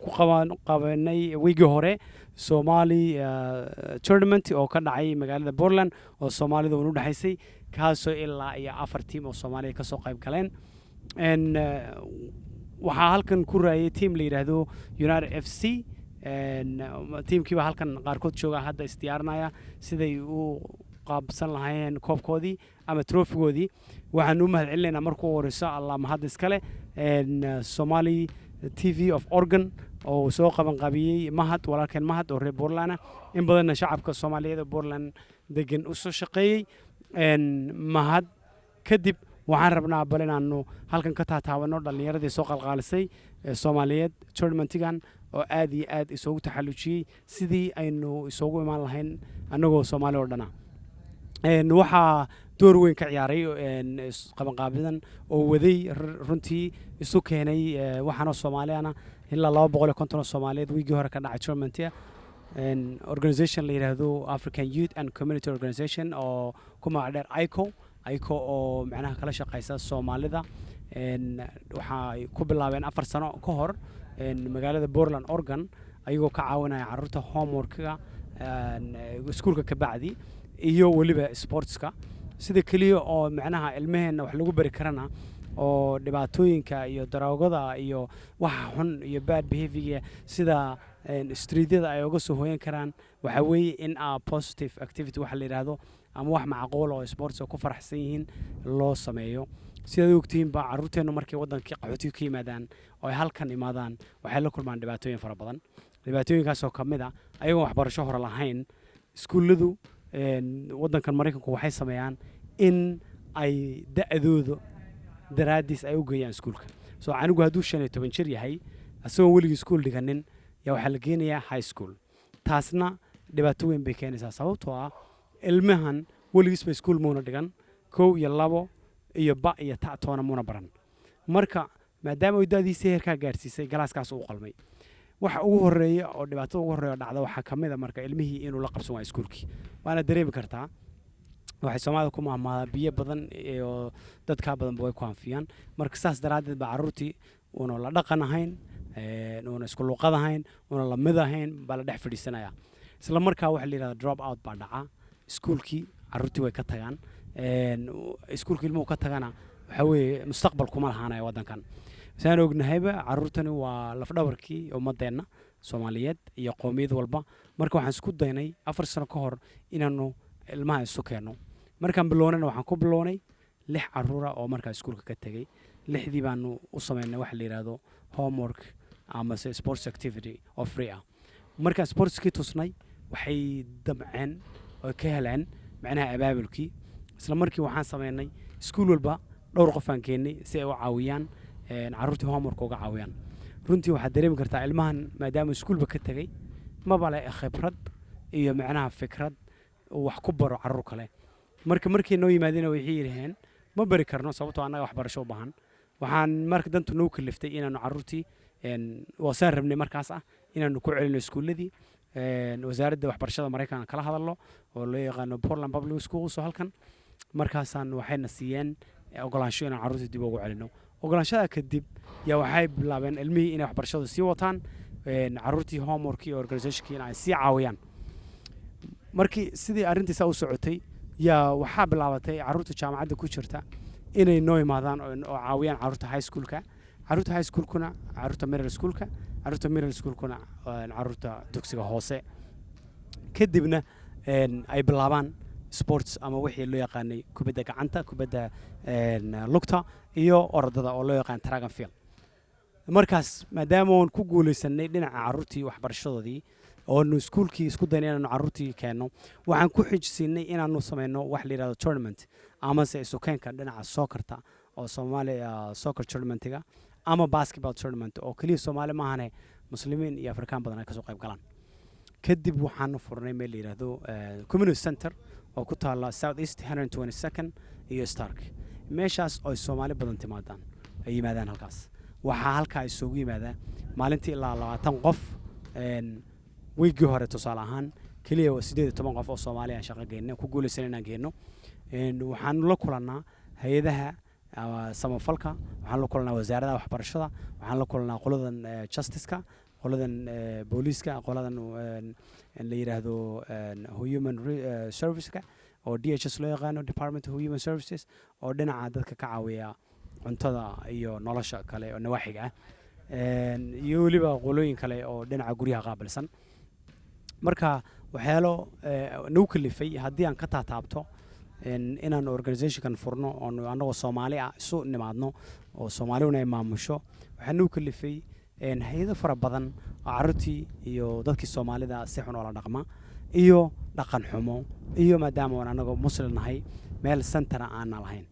ku qabanay weegi hore Somali tournament oo ka dhacay magaalada Portland oo Soomaalida u dhaxaysay kaasoo ilaa iyo 4 team oo Soomaaliya ka soo qayb galeen waxaa halkan ku raayay team la yiraahdo United FC teamkiiba halkan qaarkood jooga hadda isdiyaarinaya siday u qaabsan lahaayeen koobkoodii ama trophygoodii waxaan u mahadcelinaynaa markuu horeyso Allah mahad iskale Somali TV of Oregon oo soo qaban qabiyay mahad walaalkeen mahad oo reer Portland in badan shacabka Soomaaliyeed ee Portland degan u soo shaqeeyay mahad kadib waxaan rabnaa bal inaanu halkan ka taataabano dhalinyaradii soo qalqaalisay Soomaaliyeed tournamentigan oo aad iyo aad isugu taxallujiyay sidii aynu isugu imaan lahayn anagoo Soomaali oo dhana waxa door weyn ka ciyaaray qaban qaabidan oo waday runtii isu keenay waxaana Soomaaliyana ilaa 250 Soomaaliyeed wiigi hore ka dhacay tournamentia organization la yiraahdo African Youth and Community Organization oo kuma dheer ICO oo macnaha kala shaqeysa Soomaalida waxa ay ku bilaabeen 4 sano ka hor magaalada Portland Oregon ayagoo ka caawinaya carruurta homework-ka iskuulka ka bacdi iyo waliba sportska sida kaliya oo macnaha ilmaheena wax lagu bari karana oo dhibaatooyinka iyo daroogada iyo waxa xun iyo bad behavior sida streetyada ay uga soo hooyan karaan waxa weeye in positive activity waxa la yiraahdo ama wax macquul oo sports ku faraxsan yihiin loo sameeyo sida ogtiin ba carruurteenu markay wadankii qaxootiga ka yimaadaan oo ay halkan imaadaan waxay la kulmaan dhibaatooyin fara badan dhibaatooyinkaas oo kamid ah ayagoo waxbarasho hore lahayn iskuuladu wadankan Mareykanku waxay sameeyaan in ay da'dooda daraadiis ay u geeyaan iskuulka soo anigu hadduu 15 jir yahay asagoo weligii iskuul dhiganin yaa waxa la geenayaa high school taasna dhibaato weyn bay keenaysaa sababtoo ah ilmahan weligiis bay iskuul muuna dhigan 1 iyo 2 iyo ba iyo ta toona muuna baran marka maadaama uu da'diisa heerka gaarsiisay galaaskaas uu qalmay waxa ugu horeeya oo dhibaato ugu horeeya dhacda waxa kamid ah marka ilmihii inuu la qabsan waa iskuulkii waana dareemi kartaa waxay Soomaalida ku maamulaa biyo badan iyo dadka badan way ku anfiyaan marka saas daraadeed ba carruurtii una la dhaqan ahayn una isku luqad ahayn una la mid ahayn baa la dhex fadhiisanaya isla markaa waxa la yiraahdaa drop out baa dhaca iskuulkii carruurtii way ka tagaan iskuulkii ilmuhu ka tagana waxa weeye mustaqbal kuma lahaanaya wadankan saan ognahayba carruurtani waa lafdhabarkii ummadeena Soomaaliyeed iyo qoomiyad walba marka waxaan isku daynay 4 sano ka hor inaanu ilmaha isu keeno markaan bilownayna waxaan ku bilownay 6 carruur oo markaa iskuulka ka tagay 6dii baanu u sameynay wax la yiraahdo homework ama sports activity oo free ah marka sportski tusnay waxay dabceen oo ka heleen macnaha abaabulkii isla markii waxaan sameynay iskuul walba dhowr qof aan keenay si ay u caawiyaan carruurtii homework uga caawiyaan runtii waxaad dareemi kartaa ilmahan maadaama iskuulba ka tagay ma bale khibrad iyo macnaha fikrad wax ku baro carruur kale markii noo yimaadeen waxay yiraahdeen ma bari karno sababtoo anaga waxbarasho u baahan waxaan marka dantu noo kaliftay inaanu carruurtii wasaan rabnay markaas ah inaanu ku celino iskuuladii wasaaradda waxbarashada Mareykanka kala hadalno oo loo yaqaan Portland Public Schools oo halkan markaasaan waxayna siiyeen ogolaansho inaan carruurtii dib ugu celino ogolaanshada kadib yaa waxay bilaabeen ilmihii inay waxbarashada sii wataan carruurtii homework iyo organization ay sii caawiyaan markii sidii arrintiisa u socotay yaa waxa bilaabatay carruurta jaamacadda ku jirta inay noo imaadaan oo caawiyaan carruurta high schoolka carruurta high schoolkuna carruurta middle schoolkuna carruurta dugsiga hoose kadibna ay bilaabaan sports ama wixii loo yaqaanay kubadda gacanta kubadda lugta iyo orodada oo loo yaqaan track and field markaas maadaama aan ku guuleysanay dhinaca carruurtii waxbarashadoodii oo iskuulkii isku daynay inaanu carruurtii keenno waxaan ku xijisiinay inaanu sameyno wax la yiraahdo tournament ama se isukeenka dhinaca soccerta oo Soomaaliya soccer tournamentiga ama basketball tournament oo kaliya Soomaali ma ahane muslimiin iyo Afrikaan badan ay ka soo qayb galaan kadib waxaan furnay meel la yiraahdo community center oo ku taala South East 122nd iyo Stark meeshaas oo Soomaali badan timaadaan ay yimaadaan halkaas waxa halka isugu yimaada maalintii ilaa 20 qof weegi hore tusaale ahaan kaliya 18 qof oo Soomaali ah shaqo geynay ku guuleysan inaan geeyno waxaan la kulanaa hay'adaha samafalka waxaan la kulanaa wasaaradda waxbarashada waxaan la kulanaa qoladan justice-ka qoladan booliiska qoladan la yiraahdo human serviceka oo DHS loo yaqaano Department of Human Services oo dhinaca dadka ka caawiya cuntada iyo nolosha kale oo nawaaxiga iyo waliba qolooyin kale oo dhinaca guryaha qaabilsan marka waxyaalo nagu kalifay haddii aan ka taataabto inaan organizationkan furno oo anagoo Soomaali ah isu nimaadno oo Soomaaliyuna ay maamusho waxaan nagu kalifay hay'ado fara badan oo carruurtii iyo dadkii Soomaalida si xun oo la dhaqma iyo dhaqan xumo iyo maadaama aan anagoo Muslim nahay meel center aan lahayn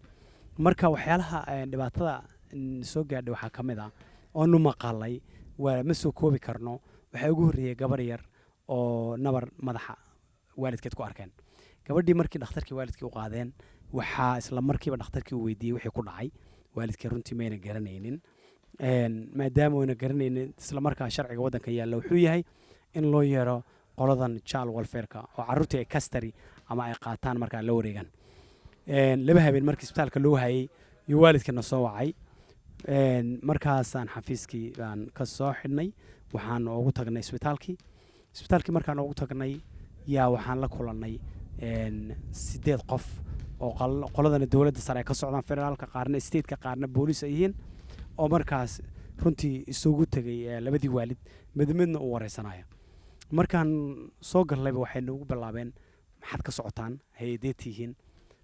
marka waxyaalaha dhibaatada soo gaadhay waxaa ka mid ah oo nu maqalay waa ma soo koobi karno waxa ugu horreeyay gabar yar oo nabar madaxa waalidkeed ku arkeen gabadhii markii dhakhtarkii waalidkii u qaadeen waxaa isla markiiba dhakhtarkii u weydiiyey wixii ku dhacay waalidkii runtii mayna garanaynin maadaama ayna garanaynin isla markaa sharciga waddanka yaalla wuxuu yahay in loo yeero qoladan child welfare-ka oo carruurtii ay custody ama ay qaataan markaa la wareegaan laba habeen markii isbitaalka loo hayay iyo waalidkana soo wacay markaasaan xafiiskii baan ka soo xidhnay waxaan ugu tagnay isbitaalkii markaan ugu tagnay yaa waxaan la kulannay 8 qof oo qoladana dawladda sare ka socdaan federaalka qaarna stateka qaarna booliis ay yihiin oo markaas runtii isugu tagay labadii waalid midna u wareysanaya markaan soo galnayba waxay nagu bilaabeen maxaad ka socotaan hay'adeed tihiin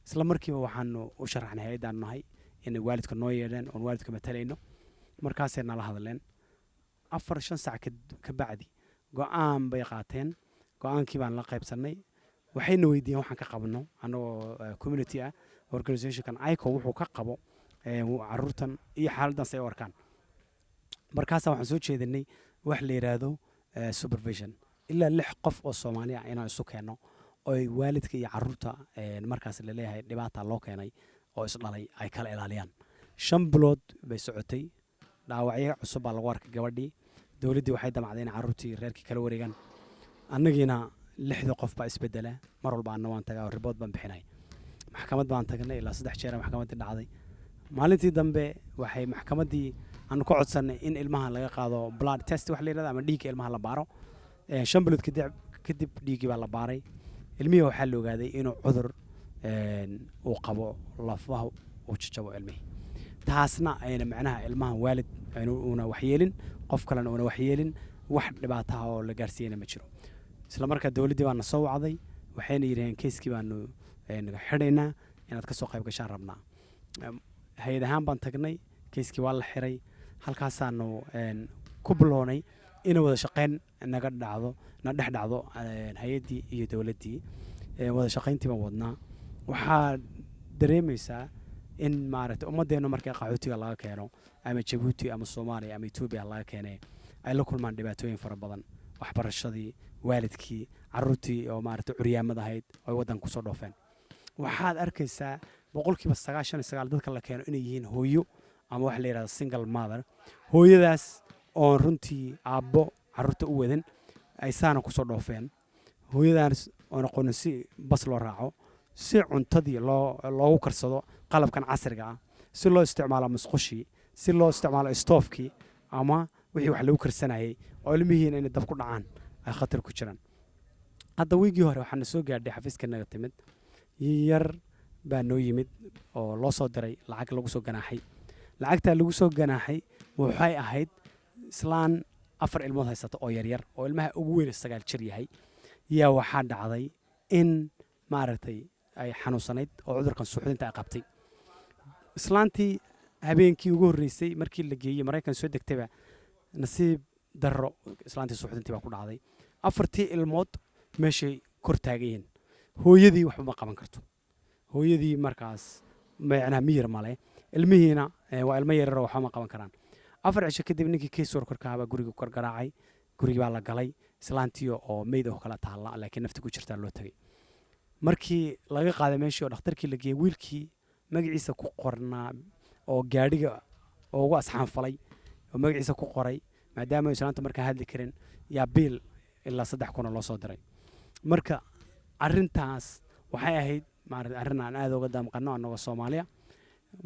isla markiiba waxaan u sharaxnay hay'adaan nahay in waalidka noo yeedheen oo waalidka matalayno markaasay nala hadleen 4-5 saac ka bacdi go'aan bay qaateen go'aankii baan la qaybsanay waxayna weydiiyeen waxaan ka qabno anagoo community ah organizationkan ICO wuxuu ka qabo carruurtan iyo xaaladdan say u arkaan markaasa waxaan soo jeedinay wax la yiraahdo supervision ilaa 6 qof oo Soomaali ah inaan isu keeno oo waalidka iyo carruurta markaas la leeyahay dhibaata loo keenay oo is dhalay ay kala ilaaliyaan 5 bilood bay socotay dhaawacyo cusub baa lagu arkay gabadhii dawladdii waxay damacday in carruurtii reerkii kala wareegaan annagiina 6 qof baa isbedela mar walba anna waan tagaa report baan bixinay maxkamad baan tagnay ilaa 3 jeer maxkamaddii dhacday maalintii dambe waxay maxkamaddii aan ku codsanay in ilmaha laga qaado blood test wax la yiraahdo ama dhiigga ilmaha la baaro 5 bilood kadib dhiiggii baa la baaray ilmihii waxaa la ogaaday inuu cudur uu qabo lafaha uu jajabo ilmihii taasna ayna macnaha ilmaha waalid una waxyeelin qof kalena una waxyeelin wax dhibaato ah oo la gaarsiiyay ma jiro isla markaa dawladdii baan soo wacday waxayna yiraahdeen keeskii baanu xidhaynaa inaad ka soo qayb gashaan rabnaa hay'ad ahaan baan tagnay keeskii waa la xiray halkaasaanu ku bilownay in wada shaqeyn naga dhex dhacdo hay'addii iyo dawladdii wada shaqeyntii baan wadnaa waxaa dareemaysaa in maaragtay ummaddeena markay qaxootiga laga keeno ama Djibouti ama Soomaaliya ama Ethiopia laga keenay ay la kulmaan dhibaatooyin fara badan waxbarashadii waalidkii carruurtii oo maaragtay curyaamada ahayd oo waddan ku soo dhoofeen waxaad arkaysaa 99% dadka la keeno inay yihiin hooyo ama wax la yiraahdo single mother hooyadaas oo runtii aabbo carruurta u wadan ay saana ku soo dhoofeen hooyadaas oo noqon si bas loo raaco si cuntadii loogu karsado qalabkan casriga ah si loo isticmaalo musqushii si loo isticmaalo stoofkii ama wixii wax lagu karsanayay oo ilmihiina inay dab ku dhacaan ay khatar ku jiraan hadda wiigii hore waxaan soo gaadhay xafiiska naga timid yar baa noo yimid oo loo soo diray lacag lagu soo ganaaxay lacagta lagu soo ganaaxay waxay ahayd islaan 4 ilmood haysato oo yar oo ilmaha ugu weyn 9 jir yahay yaa waxaa dhacday in maaragtay ay xanuunsanayd oo cudurkan suuxdinta ay qabtay islaantii habeenkii ugu horreysay markii la geeyay Mareykan soo degtayba nasiib darro islaantii suuxdintii baa ku dhacday 4 ilmood meeshay kor taagayeen hooyadii waxba ma qaban karto hooyadii markaas macnaha miyir male ilmihiina waa ilmo yar oo waxba ma qaban karaan 4 cisho kadib ninkii case worker-ka baa guriga kor garaacay guriga baa la galay islaantii oo meyd oo kala taala laakiin nafti ku jirta loo tagay markii laga qaaday meeshii oo dhakhtarkii la geeyay wiilkii magaciisa ku qornaa oo gaadhiga ugu asxaan falay oo magaciisa ku qoray maadaama islaanta markaa hadli karin yaa biil ilaa 3,000 loo soo diray marka arrintaas waxay ahayd maaragtay arrin aan aad uga damqano anagoo Soomaaliya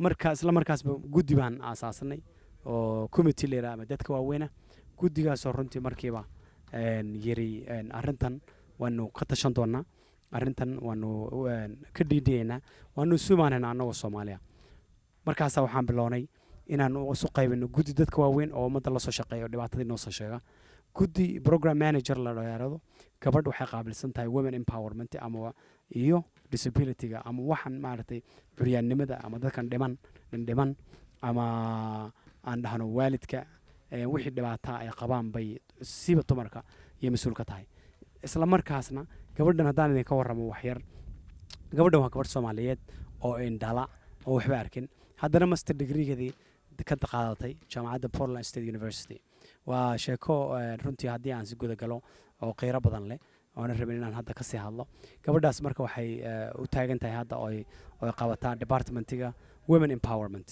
marka isla markaasba guddi baan aasaasnay oo committee leeyahay ama dadka waaweyn guddigaasoo runtii markiiba yiri arrintan waanu ka tashan doonaa arrintan waanu ka dhiidhiyeynaa waanu isu imaanaynaa annagoo soomaaliya markaasaa waxaan bilownay inaan isu qaybino guddi dadka waaweyn oo ummadda la soo shaqeeya oo dhibaatadii noo soo sheega guddi program manager la dheeraado gabadh waxay qaabilsan tahay women empowerment ama iyo disabilityga ama waxaan maaragtay curyaannimada ama dadkan dhiman ama aan dhahno waalidka wixii dhibaataa ay qabaan bay siiba dumarka iyo mas-uul ka tahay isla markaasna gabadhan haddaan idinka warramo waxyar gabadhan waa gabadh soomaaliyeed oo indhala oo waxba arkin haddana master degreegeedii ka qaadatay jaamacadda Portland State University waa sheeko runtii haddii aan si guda galo oo qiiro badan leh oona rabin inaan hadda ka sii hadlo gabadhaas marka waxay u taagan tahay hadda oo ay qabataa departmentiga women empowerment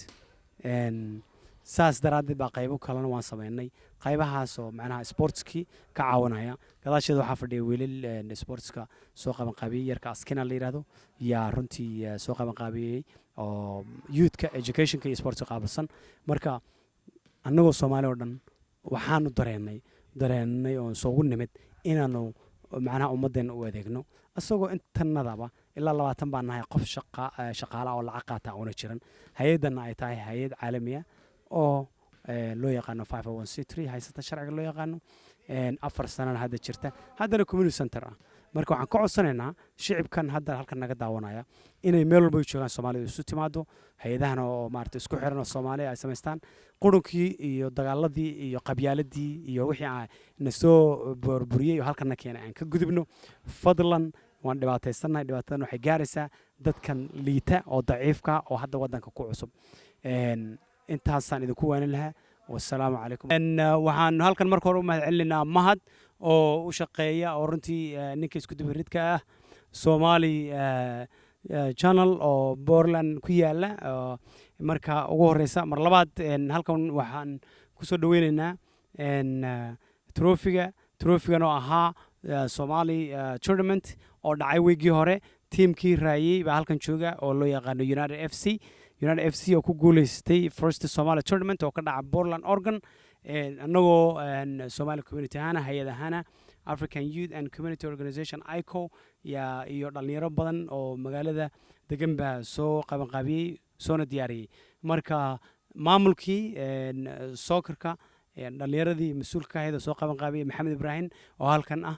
saas daraaddeed baa qaybo kalena waan sameynay qaybahaasoo macnaha sportskii ka caawinaya gadaasheeda waxaa fadhiya wiilal sportska soo qabanqaabiyey yarka askina la yidhaahdo yaa runtii soo qabanqaabiyey oo youthka educationka iyo sportska qaabilsan marka annagoo soomaali oo dhan waxaanu dareennay oo soogu nimid inaanu macnaha ummaddeena u adeegno isagoo intanadaba ilaa 20 baan nahay qof shaqaala oo lacag qaata una jiran hay-adana ay tahay hay-ad caalamiya oo loo yaqaano 501c3 haysata sharciga loo yaqaano 4 sanana hadda jirta haddana community center ah marka waxaan ka codsanaynaa shicibkan hadda halkan naga daawanaya inay meel walba joogaan Soomaaliya isu timaado hay-adahan oo maartay isku xiran oo Soomaaliya ay sameystaan qurunkii iyo dagaaladii iyo qabyaaladii iyo wixii na soo burburiyay oo halkan keenay aan ka gudubno fadlan waan dhibaataysanahay dhibaatadan waxay gaaraysaa dadkan liita oo daciifka oo hadda wadanka ku cusub intaasaan idinku waanin lahaa wassalaamu calaykum waxaan halkan marka hore u mahadcelinaynaa mahad oo u shaqeeya oo runtii ninka isku dubaridka ah Somali channel oo Portland ku yaala marka ugu horeysa mar labaad halkan waxaan ku soo dhaweynaynaa trophigan oo ahaa Somali tournament oo dhacay weegii hore teamkii raayay baa halkan jooga oo loo yaqaano United FC oo ku guuleystay first Somali tournament oo ka dhaca Portland Oregon annagoo Somali community ahana hay-adahana African Youth and Community Organization ICO iyo dhalinyaro badan oo magaalada degan baa soo qabanqaabiyey soona diyaariyey marka maamulkii soccerka dhalinyaradii mas-uulka ka ahayd oo soo qabanqaabiyey Maxamed Ibrahim oo halkan ah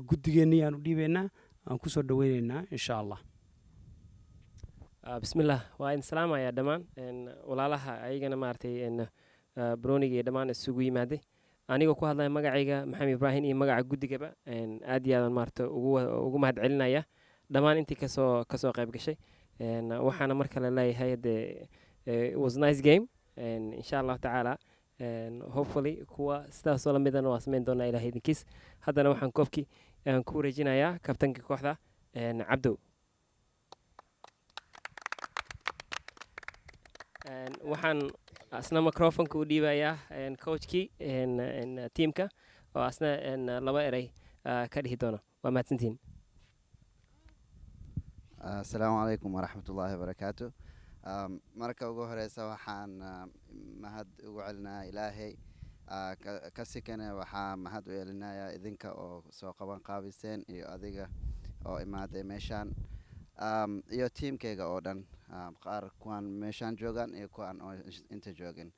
guddigeennii aan u dhiibaynaa aan ku soo dhaweynaynaa insha Allah bismillah waa in salaamaya dhammaan walaalaha ayagana maartay broniga iyo dhammaan isugu yimaaday anigoo ku hadlaya magacayga Maxamed Ibrahim iyo magaca guddigaba aad iyo aad maartay ugu mahadcelinaya dhammaan intii kasoo qayb gashay waxaana mar kale leeyahay it was nice game insha Allah taala hopefully kuwa sidaas oo la midana waa sameyn doonaa ilaahay idinkiis haddana waxaan koobkii ku wareejinayaa kabtanka kooxda Cabdow waxaan asna microphone-ka u dhiibayaa coachkii teamka oo asna laba eray ka dhihi doona waa mahadsantihiin asalaamu calaykum waraxmatullaahi wabarakaatu marka ugu horeysa waxaan mahad ugu celinayaa ilaahay ka sikana waxaa mahad u celinayaa idinka oo soo qaban qaabiseen iyo adiga oo imaaday meeshaan iyo teamkayga oo dhan qaar kuwaan meeshaan joogaan iyo kuwaan oo inta joogin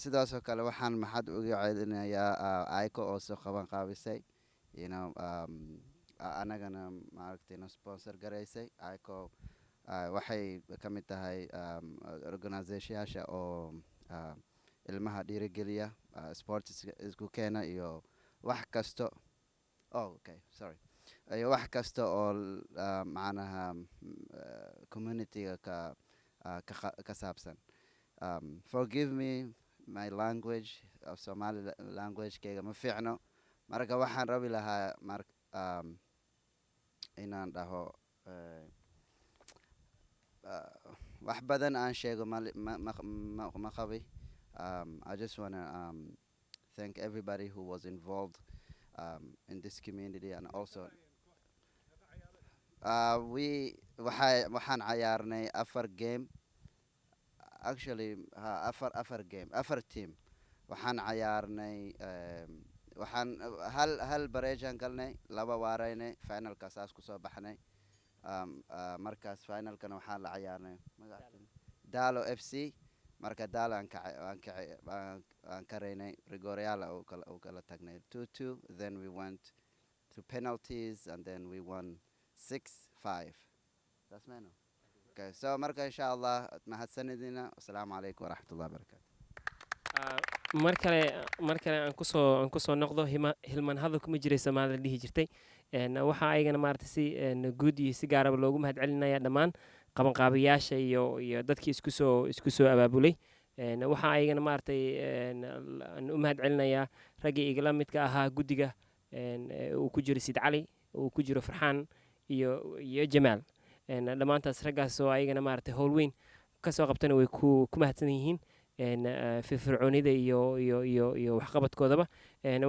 sidaasoo kale waxaan mahad uga celinayaa ICO oo soo qaban qaabisay anagana maaragtay sponsor garaysay ICO waxay ka mid tahay organizationyaasha oo ilmaha dhiirigeliya sports isku keena iyo wax kasto iyo wax kasta oo macnaha community-ga ka saabsan forgive me my language of Somali language-kayga ma fiicno marka waxaan rabi lahaa inaan dhaho wax badan aan sheego ma qabi I just want to thank everybody who was involved in this community and also waxaan cayaarnay 4 game actually afar team waxaan cayaarnay waxaan hal bareejaan galnay laba waaraynay finalka saas kusoo baxnay markaas finalkana waxaan la cayaarnay dalo f c marka dalo aan karaynay rigoreala u kala tagnay 2-2 then we went to penalties and then we won 6-5 that's man okay so marka insha Allah mahadsanidina assalaamu calaykum waraxmatullahi wabarakaatu mar kale aan kusoo noqdo hilmaan hadal kuma jiray soomaalida dhihi jirtay waxaa ayagana maarata si guud iyo si gaaraba loogu mahad celinaya dhammaan qabanqaabayaasha iyo dadkii isku soo abaabulay waxaa ayagana maaratay aan u mahad celinayaa raggii igala midka ahaa guddiga uu ku jiro sid cali uu ku jiro farxaan iyo jamaal dhammaantaas raggaas oo ayagana maaratay howl weyn kasoo qabtana way ku mahadsan yihiin firfircoonida iyo waxqabadkoodaba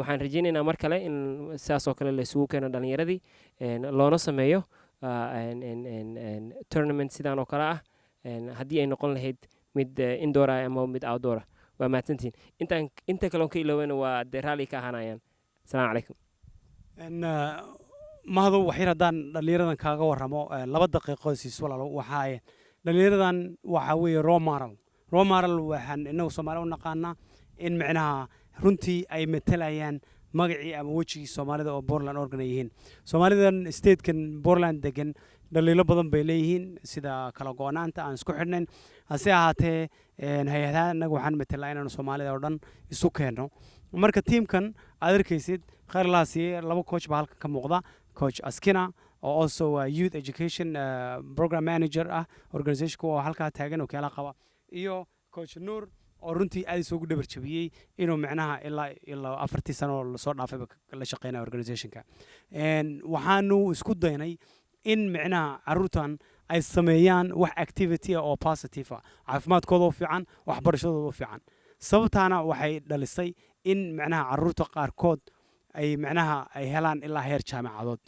waxaan rajaynaynaa mar kale in sidaas oo kale la isugu keeno dhalinyaradii loona sameeyo tournament sidaan oo kale ah haddii ay noqon lahayd mid indoor ah ama mid outdoor ah waa mahadsantihiin inta kaloon ka iloobana waa dee raalli ka ahaanayaan asalaamu calaykum mahado waxyar haddaan dhalinyaradan kaaga warramo 2 daqiiqo siis walaalo waxaa dhalinyaradan waxaa weeye romaral waxaan inagu Soomaali u naqaanaa in macnaha runtii ay matalayaan magacii ama wajigii Soomaalida oo Portland Oregon ay yihiin Soomaalidan statekan Portland degan dhaliilo badan bay leeyihiin sida kala goonaanta aan isku xidhnayn hase ahaatee hay'adaha anagu waxaan matalaa inaan Soomaalida oo dhan isu keeno marka teamkan aad arkaysid khayrlaasi 2 coach baa halka ka muuqda coach Askina oo also youth education program manager ah organization oo halka taagan oo kala qaba iyo coach Nur oo runtii aad isugu dhabar jabiyay inuu macnaha ilaa 4 sano la soo dhaafay la shaqeynaa organizationka waxaanu isku daynay in macnaha caruurtan ay sameeyaan wax activity oo positive ah caafimaadkooda u fiican waxbarashadooda u fiican sababtaana waxay dhalisay in macnaha caruurta qaarkood ay macnaha ay helaan ilaa heer jaamacadood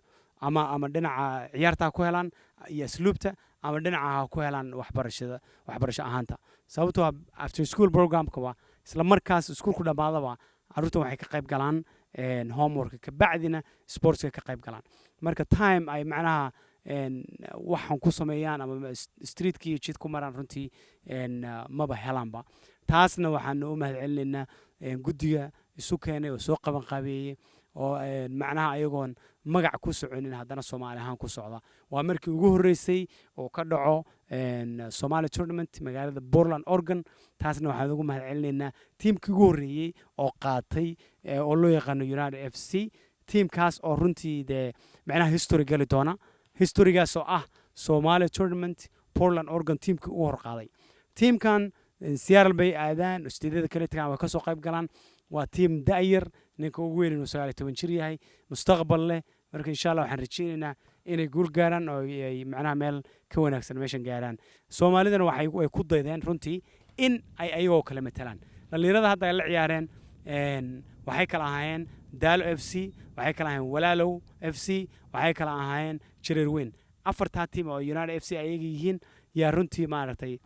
ama dhinaca ciyaarta ku helaan iyo asluubta ama dhinaca ku helaan waxbarasho ahaanta sababtoo after school programka waa isla markaas iskuulku dhamaadaba caruurta waxay ka qayb galaan homework ka bacdina sports ka qayb galaan marka time ay macnaha waxaan ku sameeyaan ama streetkii jid ku maraan runtii maba helaanba taasna waxaan u mahad celinaynaa guddiga isu keenay oo soo qaban qaabeeyay oo macnaha ayagoon magac ku soconin haddana Soomaali ahaan ku socda waa markii ugu horeysay oo ka dhaco Somali tournament magaalada Portland Oregon taasna waxaan ugu mahad celinaynaa teamkii ugu horeeyay oo qaatay oo loo yaqaan United FC teamkaas oo runtii macnaha history gali doona historygaas oo ah Somali tournament Portland Oregon teamkii ugu hor qaaday teamkan Seattle bay aadaan isteedada kale tagaan way ka soo qayb galaan waa team daayir ninka ugu weyn inuu 19 jir yahay mustaqbal leh marka insha Allah waxaan rajaynaynaa inay guul gaaraan oo ay macnaha meel ka wanaagsan meeshan gaaraan Soomaalidana waxay ku daydeen runtii in ay ayagoo kala matalaan dhalinyarada hadda ay la ciyaareen waxay kala ahaayeen Dalo FC waxay kala ahaayeen Walaalow FC waxay kala ahaayeen Jireer Weyn afartaa team oo United FC ayaga yihiin yaa runtii maaragtay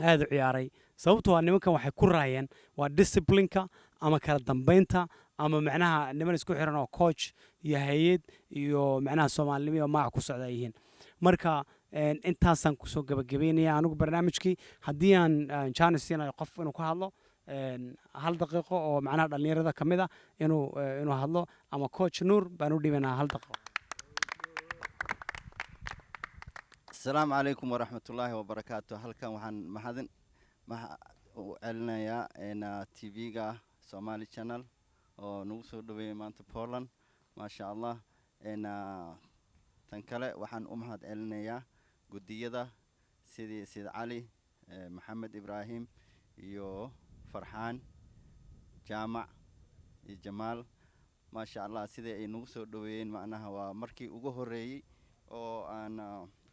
aad u ciyaaray sababtoo nimankan waxay ku raayeen waa disciplineka ama kala dambeynta ama macnaha niman isku xiran oo coach iyo hay'ad iyo macnaha Soomaalnimo iyo magac ku socda yihiin marka intaasan ku soo gabagabeynaya anigu barnaamijkii haddii aan chance siinayo qof inuu ka hadlo 1 daqiiqo oo macnaha dhalinyarada kamid ah inuu hadlo ama coach Nur baan u dhibanaa 1 daqiiqo السلام عليكم ورحمة الله وبركاته هلكن وحن محدن علنا يا إن تي في جا سومالي channel أو نوصل دوبي مانت بورلاند ما شاء الله إن تنكله وحن هاد علنا يا جدية ده سيد علي محمد إبراهيم يو فرحان جامع جمال ما شاء الله سيد نوصل دوبي معناها ومركي وجهري أو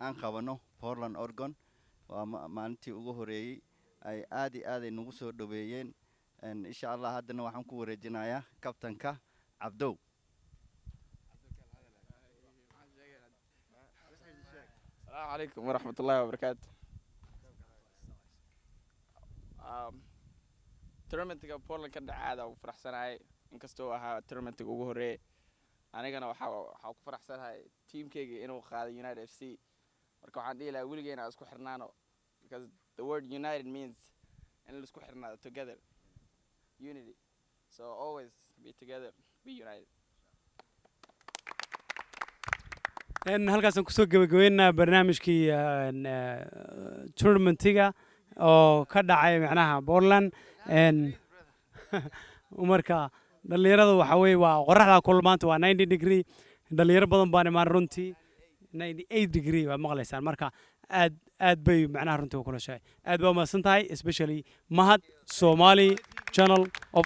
aan qabano Portland Oregon waa maalintii ugu horeeyay ay aad nagu soo dhaweeyeen insha Allah hadana waxaan ku wareejinayaa kabtanka Cabdow السلام عليكم ورحمة الله وبركاته tournamentiga Portland ka dhacaada ugu faraxsanahay inkastoo ahaa tournamentiga ugu horeeyay anigana waxaa ku faraxsanahay teamkayga inuu qaaday United FC marka waxaan dhihi lahaa weligeena isku xirnaano because the word united means in la isku xirnaado together unity so always be together be united halkaasaan kusoo gabagabeynaa barnaamijkii tournamentiga oo ka dhacay macnaha Portland marka dhalinyarada waxa weeye waa qorraxda kulmaanta waa 90 degree dhalinyaro badan baan imaan runtii 98 degree waa maqlaysaan marka aad bay macnaha runtii u kula shay aad baa mahadsan tahay especially Mahad Somali Channel of